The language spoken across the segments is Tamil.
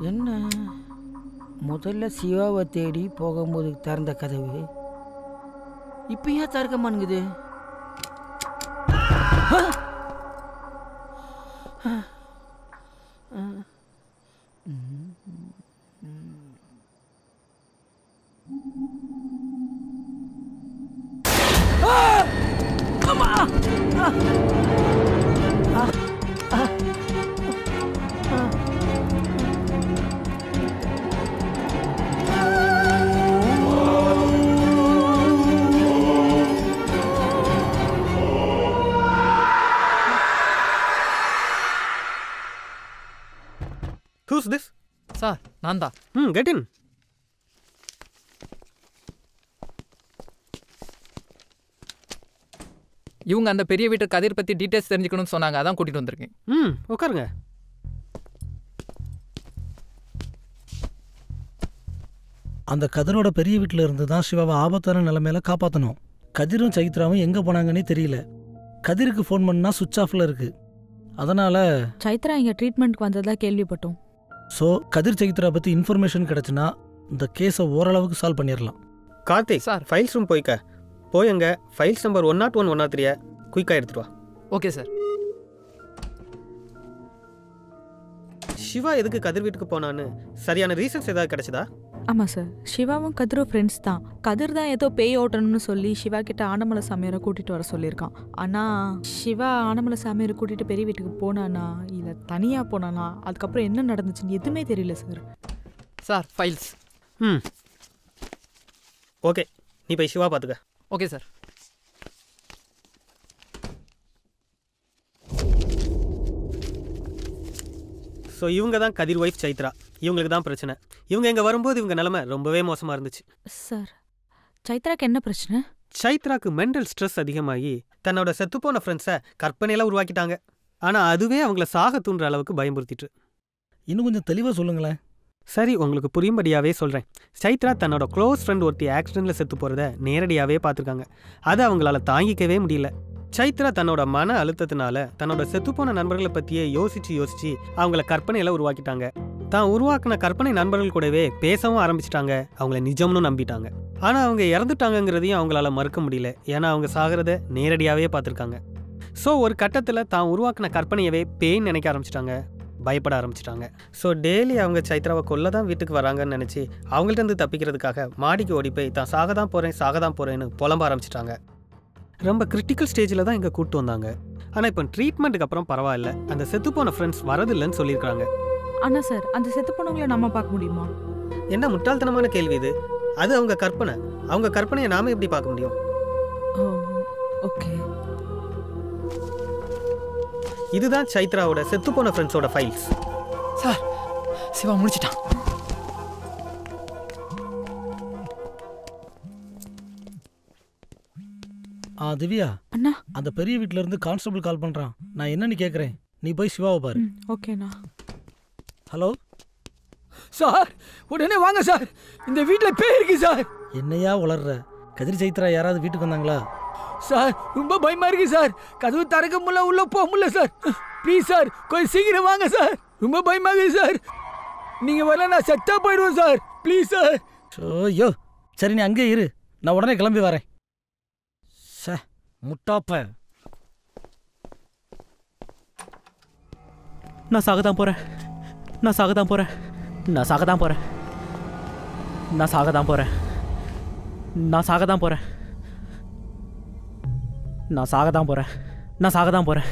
என்ன முதல்ல சிவாவை தேடி போகும்போது திறந்த கதவு இப்போ ஏன் திறக்க மாட்டேங்குது? Who's this? Sir, Nanda. Get in. இவங்க அந்த பெரிய வீட்டு கதிர் பத்தி டீடைல்ஸ் தெரிஞ்சுக்கணும்னு சொன்னாங்க, அதான் கூட்டிட்டு வந்திருக்கேன். உட்காருங்க. அந்த கதிரோட பெரிய வீட்டில் இருந்து தான் சிவாவை ஆபத்தான நிலைமையில காப்பாற்றணும். கதிரும் சைத்ராவும் எங்கே போனாங்கன்னே தெரியல. கதிருக்கு ஃபோன் பண்ணா சுவிட்ச் ஆஃப்ல இருக்கு. அதனால சைத்ரா இங்கே ட்ரீட்மெண்ட்க்கு வந்ததா கேள்விப்பட்டோம். ஸோ கதிர் சைத்ரா பற்றி இன்ஃபர்மேஷன் கிடச்சுன்னா இந்த கேஸை ஓரளவுக்கு சால்வ் பண்ணிடலாம். கார்த்திக் சார், ஃபைல்ஸ் ரூம் போயங்க ஃபைல்ஸ் நம்பர் 101 103 குயிக்காக எடுத்துட்டு வா. Okay sir. சிவா எதுக்கு கதிர் வீட்டுக்கு போனான்னு சரியான ரீசன்ஸ் ஏதாவது கிடைச்சதா? ஆமாம் சார், சிவாவும் கதிரும் ஃப்ரெண்ட்ஸ் தான். கதிர் தான் ஏதோ பேய் ஓட்டணும்னு சொல்லி சிவா கிட்ட ஆனமலை சாமியாரை கூட்டிகிட்டு வர சொல்லியிருக்கான். ஆனால் சிவா ஆனமலை சாமியாரை கூட்டிகிட்டு பெரிய வீட்டுக்கு போனானா இல்லை தனியாக போனானா, அதுக்கப்புறம் என்ன நடந்துச்சுன்னு எதுவுமே தெரியல சார். Sir files. ஓகே, நீ போய் சிவா பார்த்துக்க. Okay sir. ஸோ இவங்க தான் கதிர் ஒய்ஃப் சைத்ரா. இவங்களுக்கு தான் பிரச்சனை. இவங்க இங்கே வரும்போது இவங்க நிலைமை ரொம்பவே மோசமாக இருந்துச்சு. சார், சைத்ராக்கு என்ன பிரச்சனை? சைத்ராக்கு மென்டல் ஸ்ட்ரெஸ் அதிகமாகி தன்னோட செத்துப்போன ஃப்ரெண்ட்ஸை கற்பனையெல்லாம் உருவாக்கிட்டாங்க. ஆனால் அதுவே அவங்கள சாக தூண்டுற அளவுக்கு பயமுறுத்திட்டு. இன்னும் கொஞ்சம் தெளிவாக சொல்லுங்களேன். சரி, உங்களுக்கு புரியும்படியாகவே சொல்கிறேன். சைத்ரா தன்னோட க்ளோஸ் ஃப்ரெண்ட் ஒருத்தி ஆக்சிடெண்ட்டில் செத்து போகிறத நேரடியாகவே பார்த்துருக்காங்க. அதை அவங்களால தாங்கிக்கவே முடியல. சைத்ரா தன்னோட மன அழுத்தத்தினால தன்னோட செத்துப்போன நண்பர்களை பற்றியே யோசிச்சு அவங்கள கற்பனையெல்லாம் உருவாக்கிட்டாங்க. தான் உருவாக்கின கற்பனை நண்பர்கள் கூடவே பேசவும் ஆரம்பிச்சிட்டாங்க. அவங்கள நிஜம்னு நம்பிட்டாங்க. ஆனால் அவங்க இறந்துட்டாங்கிறதையும் அவங்களால மறுக்க முடியல. ஏன்னா அவங்க சாகிறத நேரடியாகவே பார்த்துருக்காங்க. ஸோ ஒரு கட்டத்தில் தான் உருவாக்கின கற்பனையவே பேய்ன்னு நினைக்க ஆரம்பிச்சிட்டாங்க, பயப்பட ஆரம்பிச்சிட்டாங்க. ஸோ டெய்லி அவங்க சைத்ராவை கொல்ல தான் வீட்டுக்கு வராங்கன்னு நினச்சி அவங்கள்ட்ட தப்பிக்கிறதுக்காக மாடிக்கு ஓடி போய் தான் சாக தான் போகிறேன்னு புலம்ப ஆரம்பிச்சிட்டாங்க. ரொம்ப கிரிட்டிக்கல் ஸ்டேஜில் தான் இங்கே கூப்பிட்டு வந்தாங்க. ஆனால் இப்போ ட்ரீட்மெண்ட்டுக்கு அப்புறம் பரவாயில்ல, அந்த செத்துப்போன ஃப்ரெண்ட்ஸ் வரதில்லைன்னு சொல்லியிருக்காங்க. ஆனால் சார், அந்த செத்துப்போனவங்களை நம்ம பார்க்க முடியுமா? என்ன முட்டாள்தனமான கேள்வி இது? அது அவங்க கற்பனை. அவங்க கற்பனையை நாம எப்படி பார்க்க முடியும்? ஓகே. இதுதான் சைத்ராவோட செத்துப்போன ஃப்ரெண்ட்ஸோட ஃபைல்ஸ். சார், சிவா முடிச்சிட்டான். திவ்யா அண்ணா, அந்த பெரிய வீட்டில இருந்து கான்ஸ்டபிள் கால் பண்றான். நான் என்னன்னு கேட்குறேன், நீ போய் சிவாவை பாரு. ஓகேண்ணா. ஹலோ சார், உடனே வாங்க சார், இந்த வீட்டில் பேய் இருக்கு சார். என்னையா உளர்ற? கதிர் சைத்ரா யாராவது வீட்டுக்கு வந்தாங்களா? சார், ரொம்ப பயமா இருக்கு சார். கதவு திறக்க முடியல, உள்ள போக முடியல சார். ப்ளீஸ் சார், கொஞ்சம் சீக்கிரம் வாங்க சார். ரொம்ப பயமா இருக்கு சார். நீங்க வரல நான் செத்தா போயிடுவேன் சார். Please sir. ஐயோ, சரி நீ அங்கே இரு, நான் உடனே கிளம்பி வரேன். முட்டாப்ப, நான் சாகதான் போறேன். நான் சாகதான் போறேன். நான் சாகதான் போறேன். நான் சாகதான் போறேன். நான் சாகதான் போறேன். நான் சாகதான் போறேன். நான் சாகதான் போறேன்.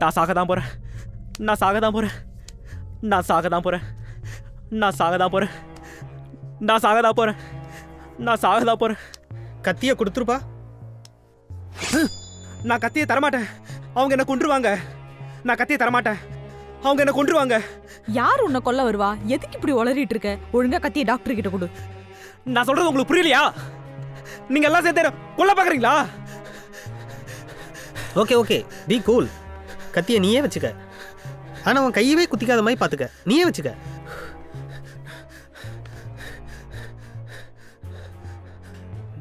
நான் சாகதான் போறேன். நான் சாகதான் போறேன். நான் சாகதான் போறேன். நான் சாகதான் போறேன். நான் சாகதான் போறேன். நான் சாகதான் போறேன். கத்தியை கொடுத்துருப்பா. நான் கத்தியை தரமாட்டேன். அவங்க என்ன கொன்றுவாங்க. நான் கத்தியை தரமாட்டேன். அவங்க என்ன கொன்றுவாங்க. யார் உன்னை கொல்ல வருவா? எதுக்கு இப்படி உளறிட்டு இருக்க? ஒழுங்கா கத்தியை டாக்டர் கிட்ட கொடு. நான் சொல்றது உங்களுக்கு புரியலையா? நீங்க எல்லாம் சேர்த்து கொல்ல பாக்குறீங்களா? Okay, be cool. கத்தியை நீயே வச்சுக்க. ஆனா அவன் கையவே குத்திக்காத மாதிரி பாத்துக்க. நீயே வச்சுக்க.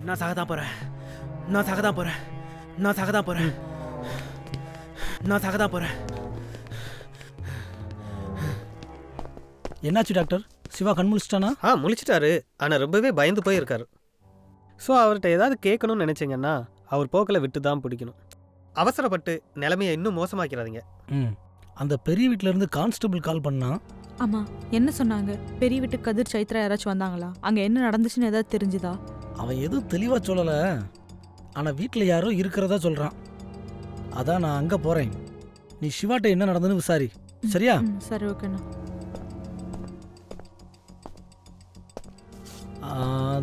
நான் சாகதான் போறேன். நான் சாகதான் போறேன். நான் சாகதான் போறேன். நான் சாகதான் போறேன். என்னாச்சு டாக்டர்? சிவா கண் முழிச்சிட்டானா? முழிச்சிட்டாரு. ஆனால் ரொம்பவே பயந்து போயிருக்காரு. ஸோ அவர்கிட்ட ஏதாவது கேட்கணும்னு நினச்சிங்கன்னா அவர் போக்கில் விட்டு தான் பிடிக்கணும். அவசரப்பட்டு நிலைமையை இன்னும் மோசமாக்கிறாதீங்க. அந்த பெரிய வீட்டிலேருந்து கான்ஸ்டபிள் கால் பண்ணா. ஆமாம், என்ன சொன்னாங்க? பெரிய வீட்டுக்கு கதிர் சைத்ரா யாராச்சும் வந்தாங்களா? அங்கே என்ன நடந்துச்சுன்னு ஏதாவது தெரிஞ்சுதா? அவன் எதுவும் தெளிவாக சொல்லலை, ஆனால் வீட்டில் யாரோ இருக்கிறதா சொல்கிறான். அதான் நான் அங்கே போகிறேன். நீ சிவாட்ட என்ன நடந்துன்னு விசாரி, சரியா? சரி, ஓகேண்ணா.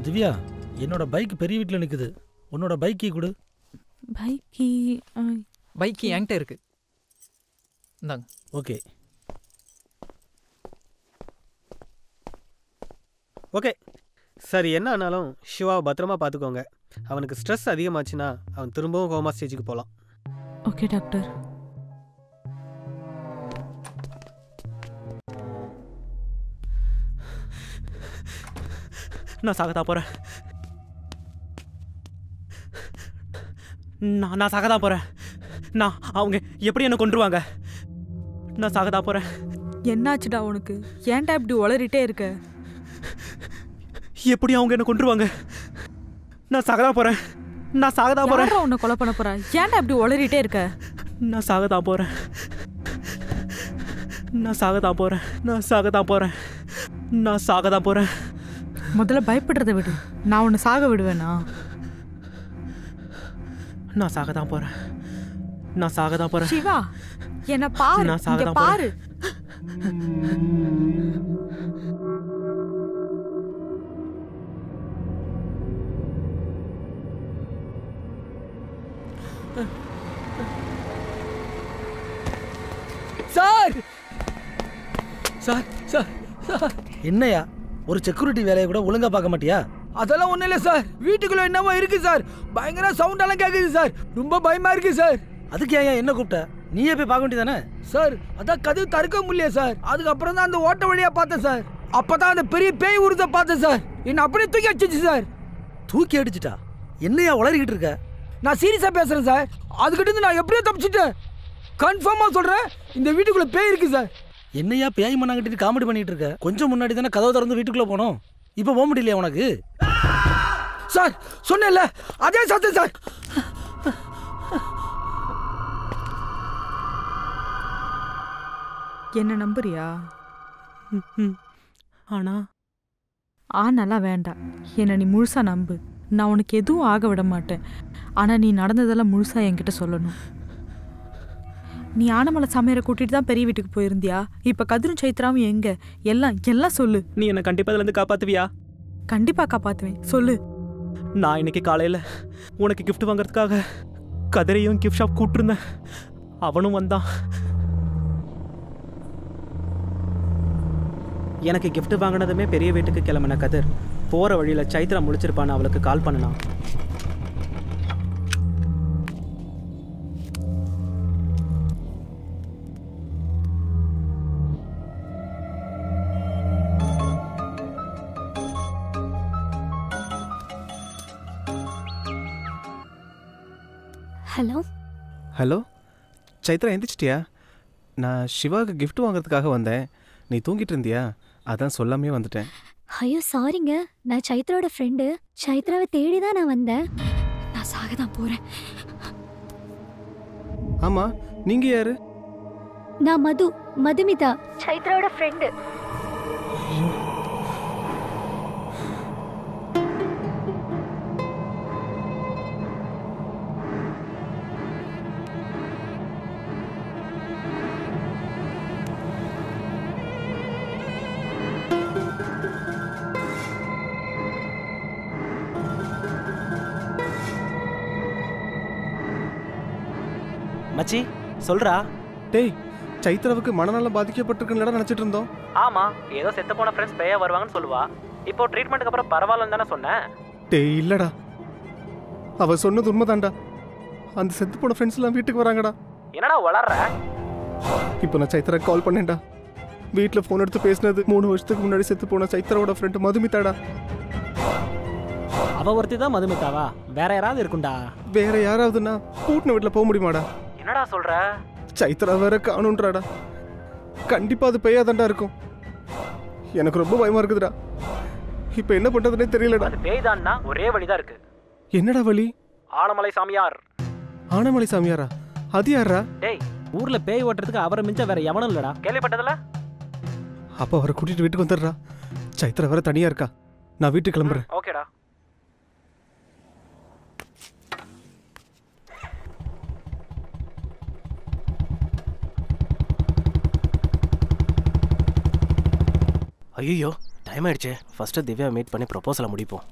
திவ்யா, என்னோட பைக் பெரிய வீட்டில் நிற்குது. உன்னோட பைக்கி கொடு. பைக்கு என்கிட்ட இருக்கு. இந்தாங்க. ஓகே ஓகே சரி, என்ன ஆனாலும் சிவாவை பத்திரமா பார்த்துக்கோங்க. அவனுக்கு ஸ்ட்ரெஸ் அதிகமாச்சுன்னா அவன் திரும்பவும் கோமா ஸ்டேஜுக்கு போகலாம். Okay doctor. நான் சாகதான் போகிறேன். நான் சாகதான் போகிறேன். அவங்க எப்படி என்ன கொன்றுவாங்க? நான் சாகதான் போகிறேன். என்னாச்சுடா உனக்கு? ஏன்டா இப்படி உளறிட்டே இருக்க? எப்படி அவங்க என்ன கொன்றுவாங்க? நான் சாகதான் போகிறேன். நான் சாகதான் போகிறேன். உன்னை கொலை பண்ண போறா? ஏன்டா இப்படி உளறிட்டே இருக்க? நான் சாகதான் போகிறேன். நான் சாகதான் போகிறேன். நான் சாகதான் போகிறேன். நான் சாகதான் போகிறேன். முதல்ல பயப்படுறதை விடு. நான் உன்னை சாக விடுவேனா? நான் சாகதான் போகிறேன். நான் சாகதான் போகிறேன். சிவா, என்ன பாரு. நான் சாகதான் பாரு. சார் சார் சார் சார், என்னையா ஒரு செக்யூரிட்டி வேலையை கூட ஒழுங்கா பார்க்க மாட்டியா? அதெல்லாம் ஒன்றும் இல்லை சார். வீட்டுக்குள்ள என்னமோ இருக்கு சார். பயங்கர சவுண்டெல்லாம் கேட்குது சார். ரொம்ப பயமா இருக்கு சார். அதுக்கு ஏன் என்ன கூப்பிட்ட? நீயே போய் பார்க்க வேண்டியதானே? சார் அதான் கதவு தடுக்க முடியல சார். அதுக்கப்புறம் தான் அந்த ஓட்ட வழியா பார்த்தேன் சார். அப்பதான் அந்த பெரிய பேய் உருத பார்த்தேன் சார். என்ன அப்படியே தூக்கி அடிச்சிச்சு சார். தூக்கி அடிச்சிட்டா? என்னையா உளறிக்கிட்டு இருக்க? நான் சீரியஸா பேசுறேன் சார். அதுக்கிட்ட இருந்து நான் எப்படியோ தப்பிச்சிட்டேன். கன்ஃபார்மா சொல்றேன், இந்த வீட்டுக்குள்ள பேய் இருக்கு சார். என்னையா பேய் மண்ணாங்கிட்டு காமெடி பண்ணிட்டு இருக்க? கொஞ்சம் முன்னாடி தானே கதவு திறந்து வீட்டுக்குள்ள போனோம். இப்போ போக முடியலையா உனக்கு? சார் சொன்னேன்ல, அதே சத்தம் சார். என்ன நம்புறியா? ஆனா நல்லா வேண்டாம். என்ன நீ முழுசா நம்பு. நான் உனக்கு எதுவும் ஆக விட மாட்டேன். ஆனா நீ நடந்ததெல்லாம் முழுசா என்கிட்ட சொல்லணும். நீ ஆனமலை சமையரை கூட்டிட்டு தான் பெரிய வீட்டுக்கு போயிருந்தியா? இப்ப கதிரும் சைத்ராவும் எங்க? எல்லாம் சொல்லு. நீ என்ன கண்டிப்பா அதுல இருந்து காப்பாத்துவியா? கண்டிப்பா காப்பாத்துவேன், சொல்லு. நான் இன்னைக்கு காலையில உனக்கு கிஃப்ட் வாங்குறதுக்காக கதிரையும் கிஃப்ட் ஷாப் கூப்பிட்டுருந்தேன். அவனும் வந்தான். எனக்கு கிஃப்ட் வாங்கினதுமே பெரிய வீட்டுக்கு கிளம்பின கதிர் போற வழியில சைத்ரா முடிச்சிருப்பான்னு அவளுக்கு கால் பண்ணனான். ஹலோ ஹலோ சைத்ரா, எந்திரிச்சிட்டியா? நான் சிவாவுக்கு கிஃப்ட் வாங்குறதுக்காக வந்தேன். நீ தூங்கிட்டு இருந்தியா? அதான் சொல்லாமே வந்துட்டேன். ஐயோ சாரிங்க, நான் சைத்ராவோட ஃப்ரெண்டு. சைத்ராவை தேடி தான் நான் வந்தேன். நான் சாக தான் போகிறேன். ஆமாம், நீங்கள் யாரு? நான் மதுமிதா, சைத்ராவோட ஃப்ரெண்டு. மச்சி சொல்றா. டேய், சைத்ராவுக்கு மனநலம் பாதிக்கப்பட்டிருக்குன்னு நினச்சிட்டு இருந்தோம். ஆமா, ஏதோ செத்து போன ஃப்ரெண்ட்ஸ் பேயா வருவாங்கன்னு சொல்லுவா. இப்போ ட்ரீட்மெண்ட்டுக்கு அப்புறம் பரவாயில்லன்னு தானே சொன்னேன். டேய் இல்லடா, அவ சொன்னது உண்மைதான்டா. அந்த செத்து போன ஃப்ரெண்ட்ஸ் எல்லாம் வீட்டுக்கு வராங்கடா. என்னடா வளர்ற? இப்போ நான் சைத்ரா கால் பண்ணேன்டா. வீட்டில் ஃபோன் எடுத்து பேசினது 3 வருஷத்துக்கு முன்னாடி செத்து போன சைத்ராவோட ஃப்ரெண்டு மதுமிதாடா. அவ ஒருத்தி தான் மதுமிதாவா? வேற யாராவது இருக்குண்டா? வேற யாராவதுன்னா பூட்டின வீட்டில் போக முடியுமாடா? என்னடா சொல்ற? சைத்ரா வேற காணுன்றாடா. கண்டிப்பா அது பேயாதாண்டா இருக்கும். எனக்கு ரொம்ப பயமா இருக்குதுடா. இப்போ என்ன பண்றதுனே தெரியலடா. அது பேய் தான்னா ஒரே வழிதான் இருக்கு. என்னடா வழி? ஆனமலை சாமியார். ஆனமலை சாமியாரா? அது யாரா? டேய், ஊர்ல பேய் ஓட்டுறதுக்கு அவரை மிஞ்ச வேற எவனும் இல்லடா. கேள்விப்பட்டதில்ல? அப்போ அவரை கூட்டிட்டு வீட்டுக்கு வந்துடுறா. சைத்ரா வேற தனியா இருக்கா. நான் வீட்டுக்கு கிளம்புறேன். ஓகேடா. ஐயோ, டைம் ஆயிடுச்சு. ஃபர்ஸ்ட் திவ்யா மீட் பண்ணி ப்ரொபோசலை முடிப்போம்.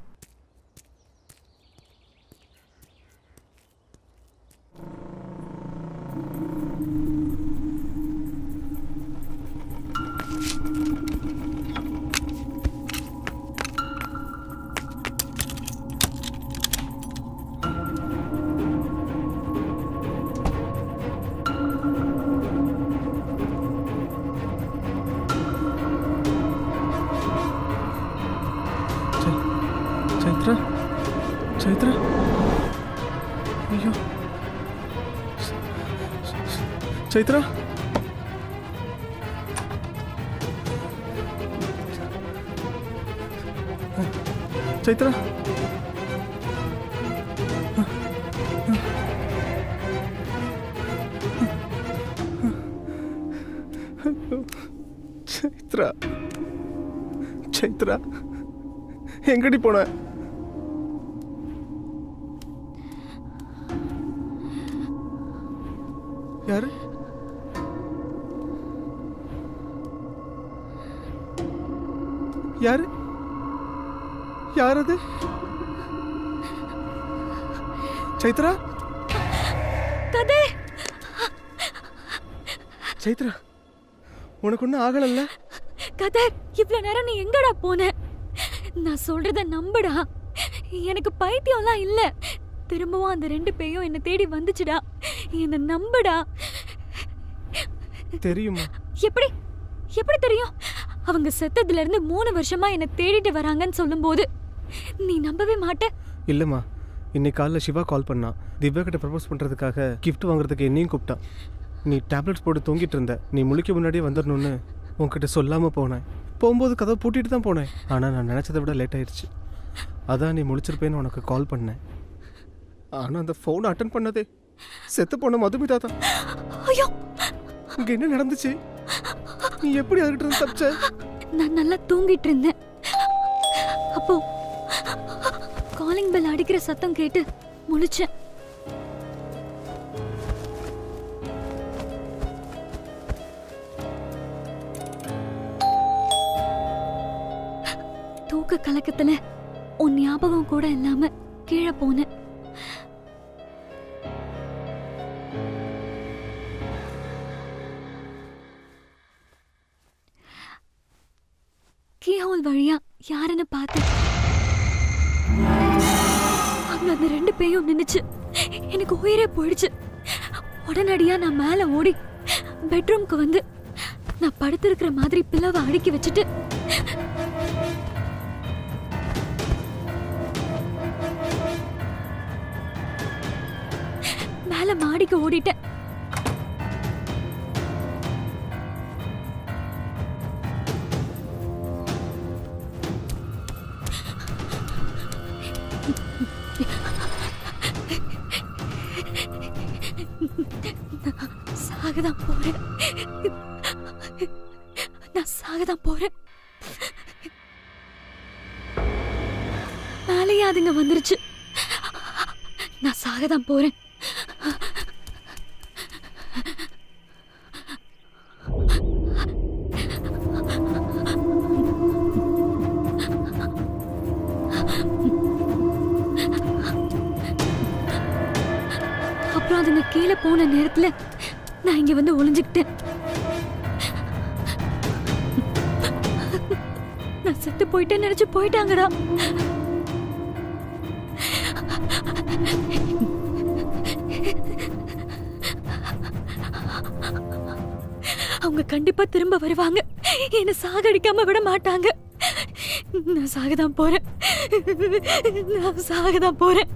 சைத்ரா, சைத்ரா, ஐயோ, சைத்ரா, சைத்ரா, சைத்ரா, சைத்ரா, எங்கடி போன? யாரு? யாரு? யார் அது? சைத்ரா, கதிர், சைத்ரா, உனக்கு ஒன்றும் ஆகலல்ல? கதிர், இவ்வளவு நேரம் நீ எங்கடா போன? நான் சொல்றத நம்புடா. எனக்கு பைத்தியம்லாம் இல்ல. திரும்பவும் அந்த 2 பேயும் என்ன தேடி வந்துச்சுடா. என்ன நம்புடா. தெரியுமா? எப்படி எப்படி தெரியும்? அவங்க செத்ததுல இருந்து 3 வருஷமா என்ன தேடிட்டு வராங்கன்னு சொல்லும்போது நீ நம்பவே மாட்ட. இல்லைம்மா, இன்னைக்கு காலைல சிவா கால் பண்ணா. திவ்யா கிட்ட ப்ரப்போஸ் பண்ணுறதுக்காக கிஃப்ட் வாங்குறதுக்கு என்னையும் கூப்பிட்டான். நீ டேப்லெட்ஸ் போட்டு தூங்கிட்டு இருந்த. நீ முழிக்க முன்னாடியே வந்துடணும்னு உன்கிட்ட சொல்லாமல் போனேன். போகும்போது கதவை பூட்டிட்டு தான் போனேன். ஆனால் நான் நினச்சதை விட லேட் ஆயிடுச்சு. அதான் நீ முழிச்சிருப்பேன்னு உனக்கு கால் பண்ணேன். ஆனால் அந்த ஃபோனை அட்டன் பண்ணதே செத்து போன மதுமிதா தான். ஐயோ, இங்கே என்ன நடந்துச்சு? நீ எப்படி அதுக்கிட்ட இருந்து தப்பிச்ச? நான் நல்லா தூங்கிட்டு இருந்தேன். அப்போ காலிங் பெல் அடிக்கிற சத்தம் கேட்டு முழிச்சேன். தூக்க கலக்கத்துல உன் ஞாபகம் கூட இல்லாம கீழே போனேன். கீஹோல் வழியா யாருன்னு பார்த்தேன். அங்க அந்த 2 பேயும் நின்னுச்சு. எனக்கு உயிரே போயிடுச்சு. உடனடியா நான் மேல ஓடி பெட்ரூம்க்கு வந்து நான் படுத்திருக்கிற மாதிரி பில்லவை அடுக்கி வச்சுட்டு மேல மாடிக்கு ஓடிட்டேன். சாகதான் போறேன். நான் சாகதான் போறேன். மேலேயே அதுங்க வந்துருச்சு. நான் சாகதான் போறேன். அப்புறம் அதுங்க கீழே போன நேரத்துல நான் இங்க வந்து ஒளிஞ்சுக்கிட்டேன். நான் செத்து போயிட்டேன்னு நினைச்சு போயிட்டாங்கடா. அவங்க கண்டிப்பா திரும்ப வருவாங்க. என்ன சாகடிக்காம விட மாட்டாங்க. நான் சாகதான் போறேன். நான் சாகதான் போறேன்.